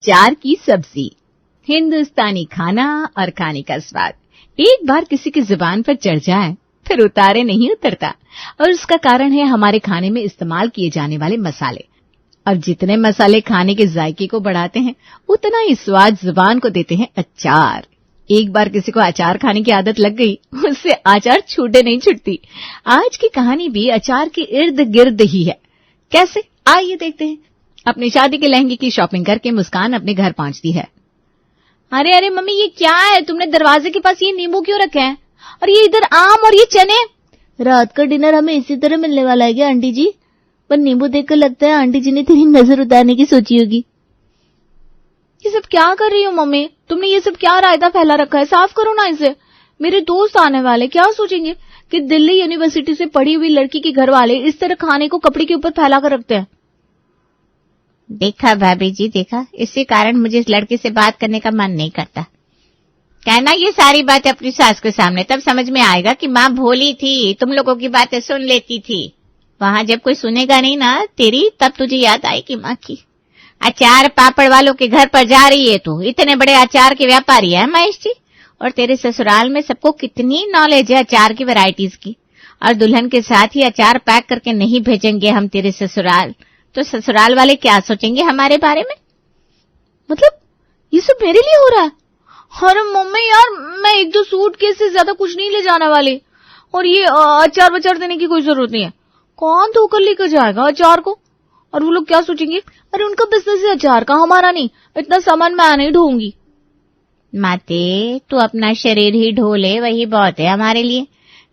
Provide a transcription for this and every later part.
अचार की सब्जी। हिंदुस्तानी खाना और खाने का स्वाद एक बार किसी की जुबान पर चढ़ जाए फिर उतारे नहीं उतरता, और उसका कारण है हमारे खाने में इस्तेमाल किए जाने वाले मसाले। और जितने मसाले खाने के जायके को बढ़ाते हैं उतना ही स्वाद जुबान को देते हैं अचार। एक बार किसी को अचार खाने की आदत लग गई, उससे अचार छूटे नहीं छूटती। आज की कहानी भी अचार के इर्द गिर्द ही है। कैसे, आइए देखते हैं। अपनी शादी के लहंगे की शॉपिंग करके मुस्कान अपने घर पहुंचती है। अरे अरे मम्मी, ये क्या है? तुमने दरवाजे के पास ये नींबू क्यों रखे हैं? और ये इधर आम और ये चने। रात का डिनर हमें इसी तरह मिलने वाला है क्या आंटी जी? पर नींबू देखकर लगता है आंटी जी ने तेरी नजर उतारने की सोची होगी। ये सब क्या कर रही हो मम्मी? तुमने ये सब क्या रायता फैला रखा है? साफ करो ना इसे। मेरे दोस्त आने वाले क्या सोचेंगे कि दिल्ली यूनिवर्सिटी से पढ़ी हुई लड़की के घर वाले इस तरह खाने को कपड़े के ऊपर फैला कर रखते हैं। देखा भाभी जी, देखा, इसी कारण मुझे इस लड़के से बात करने का मन नहीं करता। कहना ये सारी बातें अपनी सास के सामने, तब समझ में आएगा कि माँ भोली थी, तुम लोगों की बातें सुन लेती थी। वहां जब कोई सुनेगा नहीं ना तेरी, तब तुझे याद आएगी माँ की। अचार पापड़ वालों के घर पर जा रही है तू, इतने बड़े अचार के व्यापारी है महेश जी। और तेरे ससुराल में सबको कितनी नॉलेज है अचार की वैरायटीज की। और दुल्हन के साथ ही अचार पैक करके नहीं भेजेंगे हम तेरे ससुराल, तो ससुराल वाले क्या सोचेंगे हमारे बारे में? मतलब ये सब मेरे लिए हो रहा है? अरे मम्मी यार, मैं एक दो सूटकेस से ज्यादा कुछ नहीं ले जाने वाली, और ये अचार वचार देने की कोई जरूरत नहीं है। कौन धोकर लेकर जाएगा अचार को? और वो लोग क्या सोचेंगे? अरे उनका बिजनेस है अचार का, हमारा नहीं। इतना सामान मैं नहीं ढोऊंगी। माते, तू अपना शरीर ही ढो ले, वही बहुत है हमारे लिए।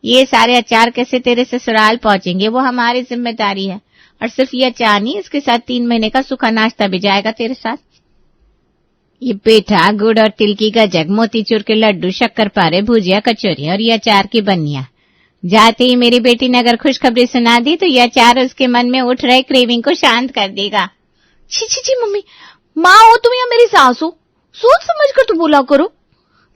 ये सारे अचार कैसे तेरे ससुराल पहुंचेंगे वो हमारी जिम्मेदारी है। और सिर्फ ये अचार नहीं, इसके साथ 3 महीने का सूखा नाश्ता भी जाएगा तेरे साथ। ये पेठा, गुड़ और तिल की गजक, मोतीचूर के लड्डू, शक्कर पारे, भुजिया, कचौरी और ये अचार की बनिया। जाते ही मेरी बेटी ने अगर खुशखबरी सुना दी तो यह अचार उसके मन में उठ रहे क्रेविंग को शांत कर देगा। छी छी छी मम्मी, माँ हो तुम या मेरी सास हो, सोच समझ कर तो बोला करो।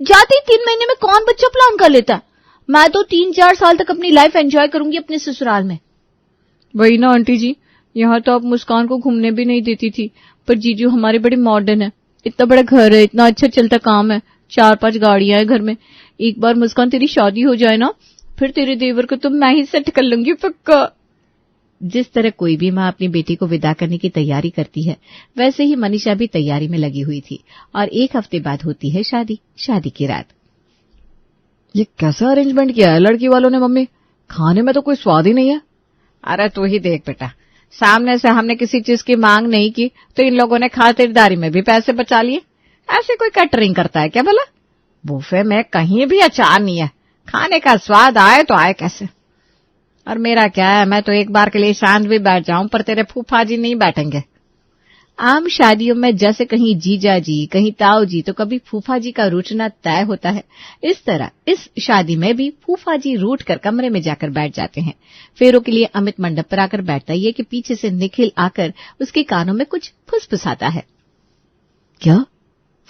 जाते ही 3 महीने में कौन बच्चा प्लान कर लेता है? मैं तो 3-4 साल तक अपनी लाइफ एंजॉय करूंगी अपने ससुराल में। वही ना आंटी जी, यहाँ तो आप मुस्कान को घूमने भी नहीं देती थी, पर जीजू हमारे बड़े मॉडर्न है। इतना बड़ा घर है, इतना अच्छा चलता काम है, 4-5 गाड़ियां हैं घर में। एक बार मुस्कान तेरी शादी हो जाए ना, फिर तेरे देवर को तो मैं ही सेट कर लूंगी पक्का। जिस तरह कोई भी माँ अपनी बेटी को विदा करने की तैयारी करती है, वैसे ही मनीषा भी तैयारी में लगी हुई थी। और 1 हफ्ते बाद होती है शादी की रात। ये कैसा अरेंजमेंट किया है लड़की वालों ने मम्मी? खाने में तो कोई स्वाद ही नहीं है। अरे तू ही देख बेटा, सामने से हमने किसी चीज की मांग नहीं की तो इन लोगों ने खातिरदारी में भी पैसे बचा लिए। ऐसे कोई कैटरिंग करता है क्या भला? बुफे में कहीं भी अचार नहीं है, खाने का स्वाद आए तो आए कैसे। और मेरा क्या है, मैं तो एक बार के लिए शांत भी बैठ जाऊं, पर तेरे फूफा जी नहीं बैठेंगे। आम शादियों में जैसे कहीं जीजा जी, कहीं ताऊ जी, तो कभी फूफा जी का रूठना तय होता है, इस तरह इस शादी में भी फूफा जी रूठ कर कमरे में जाकर बैठ जाते हैं। फेरों के लिए अमित मंडप पर आकर बैठता है कि पीछे से निखिल आकर उसके कानों में कुछ फुसफुसाता है। क्या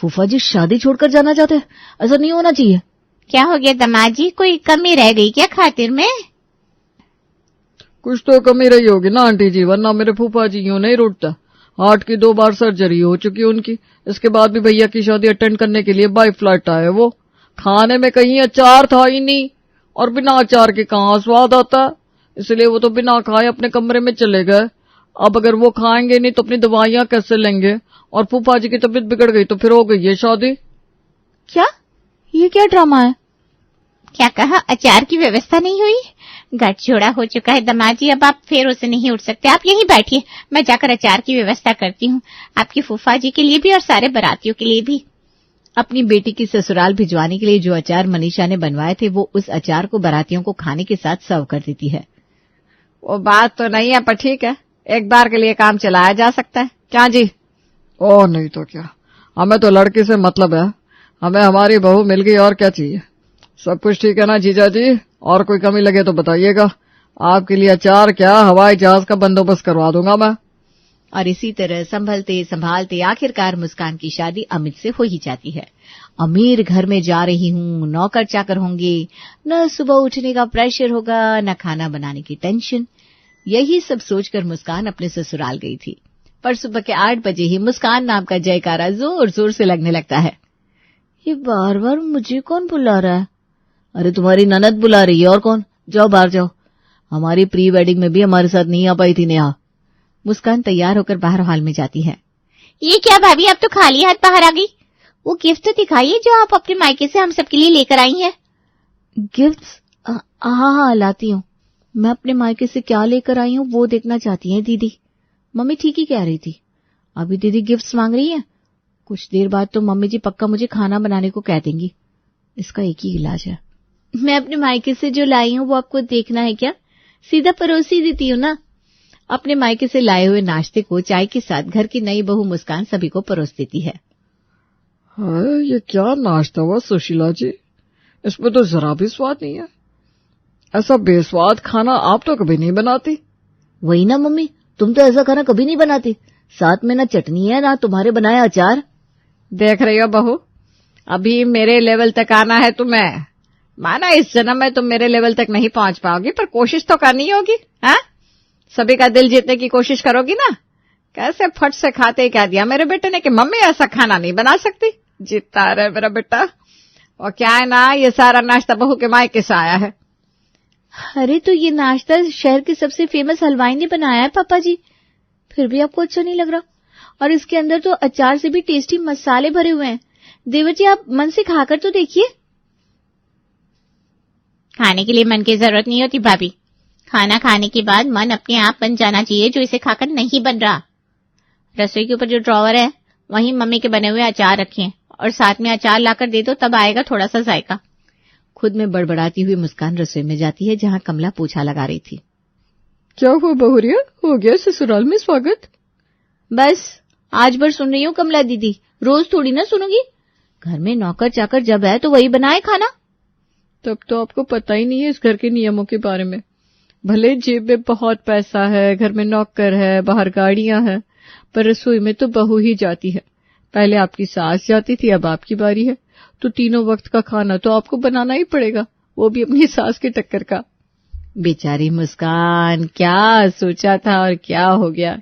फूफा जी शादी छोड़कर जाना चाहते हैं? ऐसा नहीं होना चाहिए। क्या हो गया दामाद जी, कोई कमी रह गई क्या खातिर में? कुछ तो कमी रही होगी ना आंटी जी, वरना मेरे फूफा जी यूं नहीं रूठता। हार्ट की 2 बार सर्जरी हो चुकी उनकी, इसके बाद भी भैया की शादी अटेंड करने के लिए बाय फ्लाइट आए वो। खाने में कहीं अचार था ही नहीं, और बिना अचार के कहाँ स्वाद आता, इसलिए वो तो बिना खाए अपने कमरे में चले गए। अब अगर वो खाएंगे नहीं तो अपनी दवाइयां कैसे लेंगे? और फूफा जी की तबीयत बिगड़ गई तो फिर हो गई ये शादी। क्या ये क्या ड्रामा है? क्या कहा? अचार की व्यवस्था नहीं हुई? गठजोड़ा हो चुका है दामाद जी, अब आप फेरों से नहीं उठ सकते। आप यहीं बैठिए, मैं जाकर अचार की व्यवस्था करती हूँ, आपकी फूफा जी के लिए भी और सारे बारातियों के लिए भी। अपनी बेटी की ससुराल भिजवाने के लिए जो अचार मनीषा ने बनवाए थे, वो उस अचार को बारातियों को खाने के साथ सर्व कर देती है। वो बात तो नहीं है, पर ठीक है, एक बार के लिए काम चलाया जा सकता है। क्या जी? और नहीं तो क्या, हमें तो लड़की से मतलब है, हमें हमारी बहू मिल गई, और क्या चाहिए। सब कुछ ठीक है ना जीजा जी? और कोई कमी लगे तो बताइएगा, आपके लिए अचार क्या हवाई जहाज का बंदोबस्त करवा दूंगा मैं। और इसी तरह संभलते संभालते आखिरकार मुस्कान की शादी अमित से हो ही जाती है। अमीर घर में जा रही हूँ, नौकर चाकर होंगे, न सुबह उठने का प्रेशर होगा, न खाना बनाने की टेंशन। यही सब सोचकर मुस्कान अपने ससुराल गई थी। पर सुबह के 8 बजे ही मुस्कान नाम का जयकारा जोर जोर से लगने लगता है। ये बार बार मुझे कौन बुला रहा है? अरे तुम्हारी ननद बुला रही है, और कौन? जाओ बाहर जाओ। हमारी प्री वेडिंग में भी हमारे साथ नहीं आ पाई थी नेहा। मुस्कान तैयार होकर बाहर हॉल में जाती है। ये क्या भाभी, आप तो खाली हाथ बाहर आ गई। वो गिफ्ट तो दिखाइए जो आप अपने मायके से हम सबके लिए लेकर आई हैं। गिफ्ट्स? हाँ लाती हूँ। मैं अपने मायके से क्या लेकर आई हूँ वो देखना चाहती हैं दीदी। मम्मी ठीक ही कह रही थी, अभी दीदी गिफ्ट्स मांग रही है, कुछ देर बाद तो मम्मी जी पक्का मुझे खाना बनाने को कह देंगी। इसका एक ही इलाज है। मैं अपने मायके से जो लाई हूँ वो आपको देखना है क्या? सीधा परोसी देती हूँ ना। अपने मायके से लाए हुए नाश्ते को चाय के साथ घर की नई बहू मुस्कान सभी को परोस देती है। हाय, ये क्या नाश्ता हुआ सुशीला जी, इसमें तो जरा भी स्वाद नहीं है। ऐसा बेस्वाद खाना आप तो कभी नहीं बनाती। वही ना मम्मी, तुम तो ऐसा खाना कभी नहीं बनाती। साथ में ना चटनी है ना तुम्हारे बनाए अचार। देख रही हो बहू, अभी मेरे लेवल तक आना है तुम्हें। माना इस जन्म में तुम मेरे लेवल तक नहीं पहुंच पाओगी, पर कोशिश तो करनी होगी। हाँ, सभी का दिल जीतने की कोशिश करोगी ना। कैसे फट से खाते ही कह दिया मेरे बेटे ने कि मम्मी ऐसा खाना नहीं बना सकती। जीतता रहे मेरा बेटा। और क्या है ना, ये सारा नाश्ता बहू के मायके से आया है। अरे तो ये नाश्ता शहर के सबसे फेमस हलवाई ने बनाया है पापा जी, फिर भी आपको अच्छा नहीं लग रहा? और इसके अंदर तो अचार से भी टेस्टी मसाले भरे हुए हैं। देवर जी आप मन से खाकर तो देखिए। खाने के लिए मन की जरूरत नहीं होती भाभी, खाना खाने के बाद मन अपने आप बन जाना चाहिए, जो इसे खाकर नहीं बन रहा। रसोई के ऊपर जो ड्रॉवर है वहीं मम्मी के बने हुए अचार रखे हैं, और साथ में अचार लाकर दे दो, तब आएगा थोड़ा सा जायका। खुद में बड़बड़ाती हुई मुस्कान रसोई में जाती है जहां कमला पोछा लगा रही थी। क्या हुआ बहुरिया, हो गया ससुराल में स्वागत? बस आज भर सुन रही हूँ कमला दीदी, रोज थोड़ी ना सुनूंगी। घर में नौकर चाकर जब है तो वही बनाए खाना। तब तो आपको पता ही नहीं है इस घर के नियमों के बारे में। भले जेब में बहुत पैसा है, घर में नौकर है, बाहर गाड़ियां हैं, पर रसोई में तो बहू ही जाती है। पहले आपकी सास जाती थी, अब आपकी बारी है, तो तीनों वक्त का खाना तो आपको बनाना ही पड़ेगा, वो भी अपनी सास की टक्कर का। बेचारी मुस्कान, क्या सोचा था और क्या हो गया।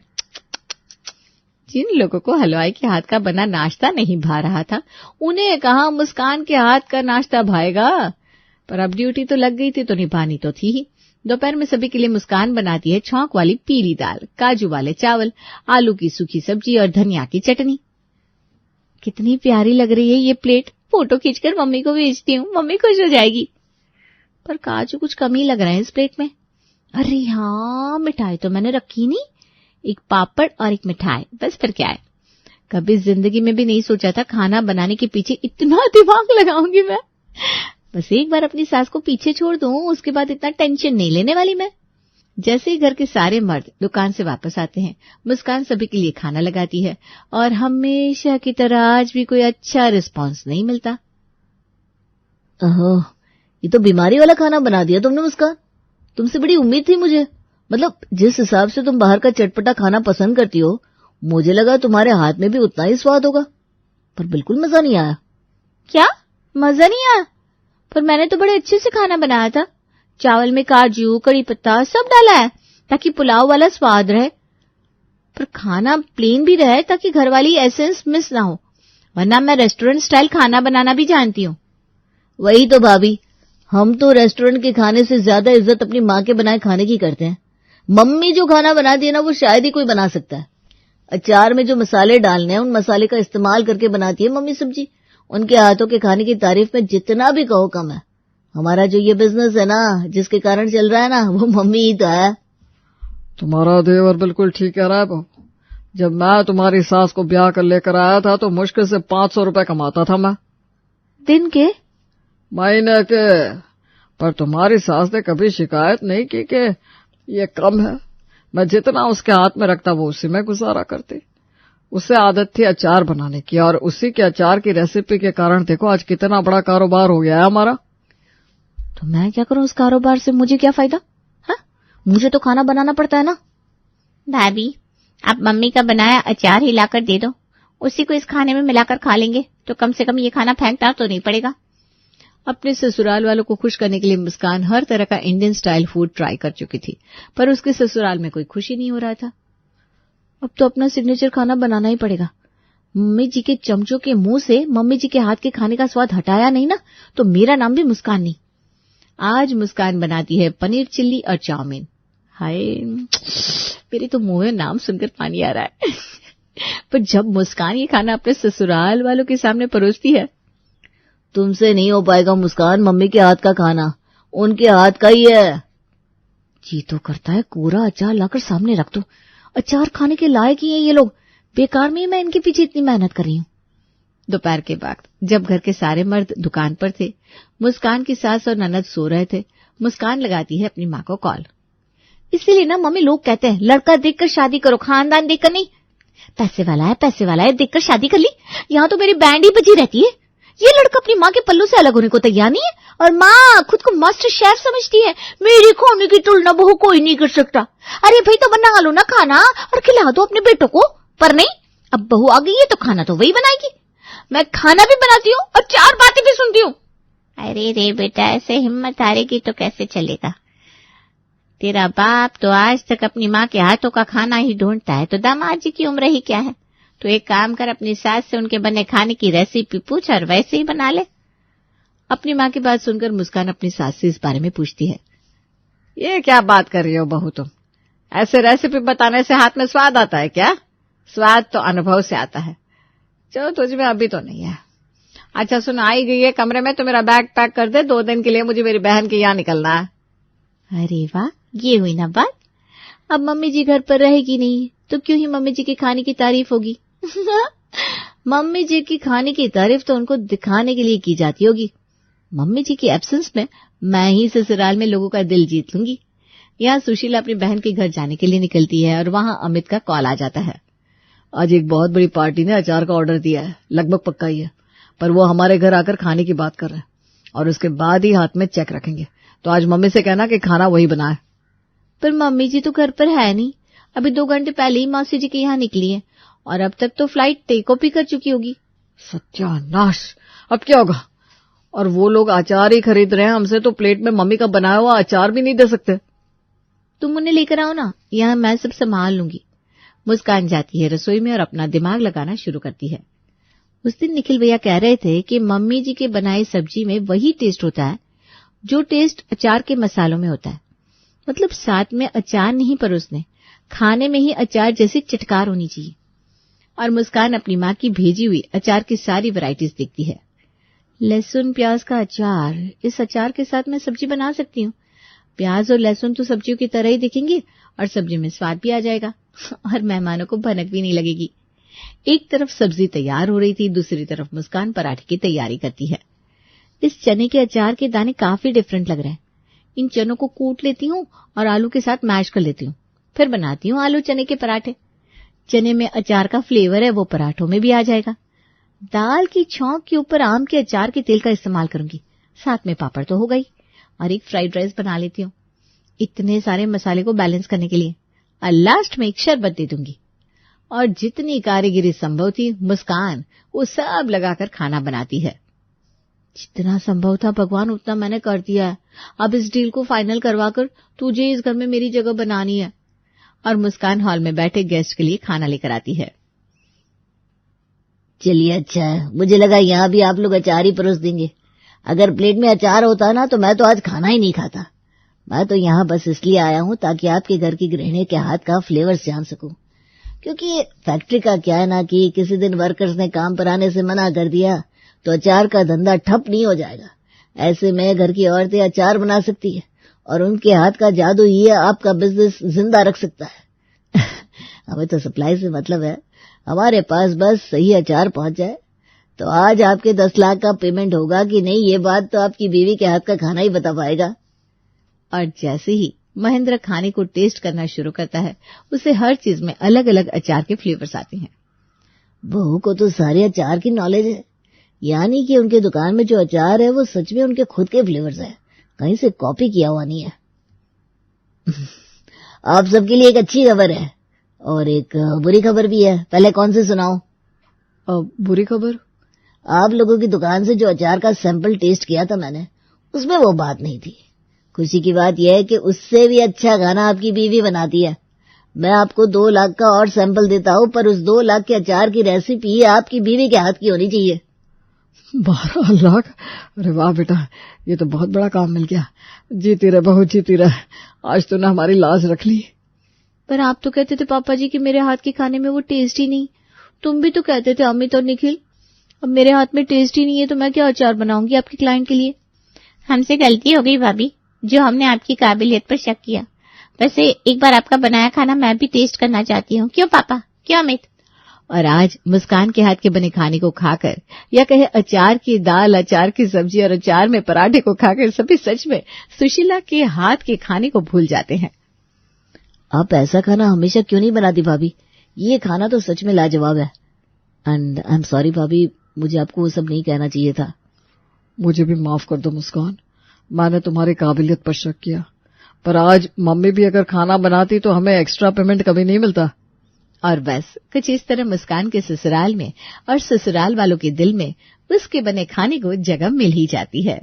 जिन लोगों को हलवाई के हाथ का बना नाश्ता नहीं भा रहा था, उन्हें कहा मुस्कान के हाथ का नाश्ता भाएगा। पर अब ड्यूटी तो लग गई थी तो निभानी तो थी ही। दोपहर में सभी के लिए मुस्कान बनाती है छौंक वाली पीली दाल, काजू वाले चावल, आलू की सूखी सब्जी और धनिया की चटनी। कितनी प्यारी लग रही है ये प्लेट, फोटो खींचकर मम्मी को भेजती हूँ, मम्मी खुश हो जाएगी। पर काजू कुछ कम ही लग रहा है इस प्लेट में। अरे हाँ, मिठाई तो मैंने रखी नहीं, एक पापड़ और एक मिठाई, बस फिर क्या है। कभी जिंदगी में भी नहीं सोचा था खाना बनाने के पीछे इतना दिमाग लगाऊंगी मैं। बस एक बार अपनी सास को पीछे छोड़ दूं, उसके बाद इतना टेंशन नहीं लेने वाली मैं। जैसे ही घर के सारे मर्द दुकान से वापस आते हैं, मुस्कान सभी के लिए खाना लगाती है, और हमेशा की तरह आज भी कोई अच्छा रिस्पांस नहीं मिलता। ओह, ये तो बीमारी वाला खाना बना दिया तुमने मुस्कान। तुमसे बड़ी उम्मीद थी मुझे। मतलब जिस हिसाब से तुम बाहर का चटपटा खाना पसंद करती हो, मुझे लगा तुम्हारे हाथ में भी उतना ही स्वाद होगा, पर बिल्कुल मजा नहीं आया। क्या मजा नहीं आया? पर मैंने तो बड़े अच्छे से खाना बनाया था। चावल में काजू, कड़ी पत्ता सब डाला है ताकि पुलाव वाला स्वाद रहे, पर खाना प्लेन भी रहे ताकि घर वाली एसेंस मिस ना हो। वरना मैं रेस्टोरेंट स्टाइल खाना बनाना भी जानती हूँ। वही तो भाभी, हम तो रेस्टोरेंट के खाने से ज्यादा इज्जत अपनी माँ के बनाए खाने की करते हैं। मम्मी जो खाना बनाती है ना, वो शायद ही कोई बना सकता है। अचार में जो मसाले डालने हैं, उन मसाले का इस्तेमाल करके बनाती है मम्मी सब्जी। उनके हाथों के खाने की तारीफ में जितना भी कहो कम है। हमारा जो ये बिजनेस है ना, जिसके कारण चल रहा है ना, वो मम्मी ही तो है। तुम्हारा देवर बिल्कुल ठीक कह रहा है बहू। जब मैं तुम्हारी सास को ब्याह कर लेकर आया था तो मुश्किल से 500 रुपए कमाता था मैं, दिन के, महीने के। पर तुम्हारी सास ने कभी शिकायत नहीं की कि ये कम है। मैं जितना उसके हाथ में रखता वो उसी में गुजारा करती। उसे आदत थी अचार बनाने की, और उसी के अचार की रेसिपी के कारण देखो आज कितना बड़ा कारोबार हो गया है हमारा। तो मैं क्या करूं उस कारोबार से? मुझे क्या फायदा? हाँ, मुझे तो खाना बनाना पड़ता है ना। भाभी, आप मम्मी का बनाया अचार ही लाकर दे दो, उसी को इस खाने में मिलाकर खा लेंगे, तो कम से कम ये खाना फेंकना तो नहीं पड़ेगा। अपने ससुराल वालों को खुश करने के लिए मुस्कान हर तरह का इंडियन स्टाइल फूड ट्राई कर चुकी थी, पर उसके ससुराल में कोई खुशी नहीं हो रहा था। अब तो अपना सिग्नेचर खाना बनाना ही पड़ेगा। मम्मी जी के चमचों के मुंह से मम्मी जी के हाथ के खाने का स्वाद हटाया नहीं ना तो मेरा नाम भी मुस्कान नहीं। आज मुस्कान बनाती है पनीर चिल्ली और चाउमीन। हाय, मेरे तो मुंह में नाम सुनकर पानी आ रहा है। पर जब मुस्कान ये खाना अपने ससुराल वालों के सामने परोसती है, तुमसे नहीं हो पाएगा मुस्कान मम्मी के हाथ का खाना, उनके हाथ का ही है। जी तो करता है कोरा अचार लाकर सामने रख दो। अचार खाने के लायक ही है ये लोग, बेकार में मैं इनके पीछे इतनी मेहनत कर रही हूँ। दोपहर के वक्त जब घर के सारे मर्द दुकान पर थे, मुस्कान की सास और ननद सो रहे थे, मुस्कान लगाती है अपनी माँ को कॉल। इसीलिए ना मम्मी लोग कहते हैं लड़का देखकर शादी करो, खानदान देखकर नहीं। पैसे वाला है देखकर शादी कर ली। यहाँ तो मेरी बैंड ही बजी रहती है। ये लड़का अपनी माँ के पल्लू से अलग होने को तैयार नहीं है और माँ खुद को मास्टर शेफ समझती है। मेरी खाने की तुलना बहू कोई नहीं कर सकता। अरे भाई तो बना लो ना खाना और खिला दो अपने बेटों को। पर नहीं, अब बहू आ गई है तो खाना तो वही बनाएगी। मैं खाना भी बनाती हूँ और 4 बातें भी सुनती हूँ। अरे रे बेटा, ऐसे हिम्मत हारेगी तो कैसे चलेगा। तेरा बाप तो आज तक अपनी माँ के हाथों का खाना ही ढूंढता है, तो दामाद जी की उम्र ही क्या है। तो एक काम कर, अपनी सास से उनके बने खाने की रेसिपी पूछ और वैसे ही बना ले। अपनी माँ की बात सुनकर मुस्कान अपनी सास से इस बारे में पूछती है। ये क्या बात कर रही हो बहू तुम? ऐसे रेसिपी बताने से हाथ में स्वाद आता है क्या? स्वाद तो अनुभव से आता है, जो तुझ में अभी तो नहीं है। अच्छा सुन, आई गई है कमरे में तो मेरा बैग पैक कर दे, 2 दिन के लिए मुझे मेरी बहन के यहाँ निकलना है। अरे वाह, ये हुई ना बात। अब मम्मी जी घर पर रहेगी नहीं तो क्यों ही मम्मी जी के खाने की तारीफ होगी। मम्मी जी की खाने की तारीफ तो उनको दिखाने के लिए की जाती होगी। मम्मी जी की एब्सेंस में मैं ही ससुराल में लोगों का दिल जीत लूंगी। यहाँ सुशीला अपनी बहन के घर जाने के लिए निकलती है और वहां अमित का कॉल आ जाता है। आज एक बहुत बड़ी पार्टी ने अचार का ऑर्डर दिया है, लगभग पक्का ही है, पर वो हमारे घर आकर खाने की बात कर रहे हैं और उसके बाद ही हाथ में चेक रखेंगे। तो आज मम्मी से कहना कि खाना वही बनाए। पर मम्मी जी तो घर पर है नहीं, अभी 2 घंटे पहले ही मौसी जी के यहाँ निकली है और अब तक तो फ्लाइट टेक ऑफ ही कर चुकी होगी। सत्यानाश, अब क्या होगा? और वो लोग अचार ही खरीद रहे हैं हमसे, तो प्लेट में मम्मी का बनाया हुआ अचार भी नहीं दे सकते। तुम उन्हें लेकर आओ ना, यहाँ मैं सब संभाल लूंगी। मुस्कान जाती है रसोई में और अपना दिमाग लगाना शुरू करती है। उस दिन निखिल भैया कह रहे थे कि मम्मी जी के बनाई सब्जी में वही टेस्ट होता है जो टेस्ट अचार के मसालों में होता है। मतलब साथ में अचार नहीं परोसने, खाने में ही अचार जैसी चटकार होनी चाहिए। और मुस्कान अपनी माँ की भेजी हुई अचार की सारी वैरायटीज देखती है। लहसुन प्याज का अचार, इस अचार के साथ मैं सब्जी बना सकती हूँ। प्याज और लहसुन तो सब्जियों की तरह ही दिखेंगे और सब्जी में स्वाद भी आ जाएगा और मेहमानों को भनक भी नहीं लगेगी। एक तरफ सब्जी तैयार हो रही थी, दूसरी तरफ मुस्कान पराठे की तैयारी करती है। इस चने के अचार के दाने काफी डिफरेंट लग रहे हैं। इन चनों को कूट लेती हूँ और आलू के साथ मैश कर लेती हूँ, फिर बनाती हूँ आलू चने के पराठे। चने में अचार का फ्लेवर है वो पराठों में भी आ जाएगा। दाल की छौंक के ऊपर आम के अचार के तेल का इस्तेमाल करूंगी, साथ में पापड़ तो हो गई और एक फ्राइड राइस बना लेती हूँ। इतने सारे मसाले को बैलेंस करने के लिए और लास्ट में एक शरबत दे दूंगी। और जितनी कारीगरी संभव थी मुस्कान वो सब लगाकर खाना बनाती है। जितना संभव था भगवान उतना मैंने कर दिया है। अब इस डील को फाइनल करवाकर तुझे इस घर में मेरी जगह बनानी है। और मुस्कान हॉल में बैठे गेस्ट के लिए खाना लेकर आती है। चलिए अच्छा है, मुझे लगा यहाँ भी आप लोग अचार ही परोस देंगे। अगर प्लेट में अचार होता ना तो मैं तो आज खाना ही नहीं खाता। मैं तो यहाँ बस इसलिए आया हूँ ताकि आपके घर की गृहिणी के हाथ का फ्लेवर जान सकूं। क्योंकि फैक्ट्री का क्या है ना कि किसी दिन वर्कर्स ने काम पर आने से मना कर दिया तो अचार का धंधा ठप नहीं हो जाएगा। ऐसे में घर की औरतें अचार बना सकती है और उनके हाथ का जादू ही आपका बिजनेस जिंदा रख सकता है। हमें तो सप्लाई से मतलब है, हमारे पास बस सही अचार पहुंच जाए। तो आज आपके 10 लाख का पेमेंट होगा कि नहीं ये बात तो आपकी बीवी के हाथ का खाना ही बता पाएगा। और जैसे ही महेंद्र खाने को टेस्ट करना शुरू करता है उसे हर चीज में अलग अलग अचार के फ्लेवर्स आते हैं। बहू को तो सारे अचार की नॉलेज है, यानी कि उनके दुकान में जो अचार है वो सच में उनके खुद के फ्लेवर्स है, कहीं से कॉपी किया हुआ नहीं है। आप सबके लिए एक अच्छी खबर है और एक बुरी खबर भी है। पहले कौन से सुनाऊं? बुरी खबर? आप लोगों की दुकान से जो अचार का सैंपल टेस्ट किया था मैंने, उसमें वो बात नहीं थी। खुशी की बात यह है कि उससे भी अच्छा खाना आपकी बीवी बनाती है। मैं आपको 2 लाख का और सैंपल देता हूँ, पर उस 2 लाख के अचार की रेसिपी आपकी बीवी के हाथ की होनी चाहिए। 12 लाख? अरे वाह बेटा, ये तो बहुत बड़ा काम मिल गया। जीती रहे बहू, जीती रहे। आज तूने हमारी लाज रख ली। पर आप तो कहते थे पापा जी कि मेरे हाथ के खाने में वो टेस्ट ही नहीं। तुम भी तो कहते थे अमित और निखिल। अब मेरे हाथ में टेस्ट ही नहीं है तो मैं क्या अचार बनाऊंगी आपके क्लाइंट के लिए। हमसे गलती हो गई भाभी, जो हमने आपकी काबिलियत पर शक किया। वैसे एक बार आपका बनाया खाना मैं भी टेस्ट करना चाहती हूँ। क्यों पापा, क्यों अमित? और आज मुस्कान के हाथ के बने खाने को खाकर, या कहे अचार की दाल, अचार की सब्जी और अचार में पराठे को खाकर सभी सच में सुशीला के हाथ के खाने को भूल जाते हैं। आप ऐसा खाना हमेशा क्यों नहीं बनाती भाभी? ये खाना तो सच में लाजवाब है। एंड आई एम सॉरी भाभी, मुझे आपको वो सब नहीं कहना चाहिए था। मुझे भी माफ कर दो मुस्कान, मैंने तुम्हारी काबिलियत पर शक किया। पर आज मम्मी भी अगर खाना बनाती तो हमें एक्स्ट्रा पेमेंट कभी नहीं मिलता। और बस कुछ इस तरह मुस्कान के ससुराल में और ससुराल वालों के दिल में उसके बने खाने को जगह मिल ही जाती है।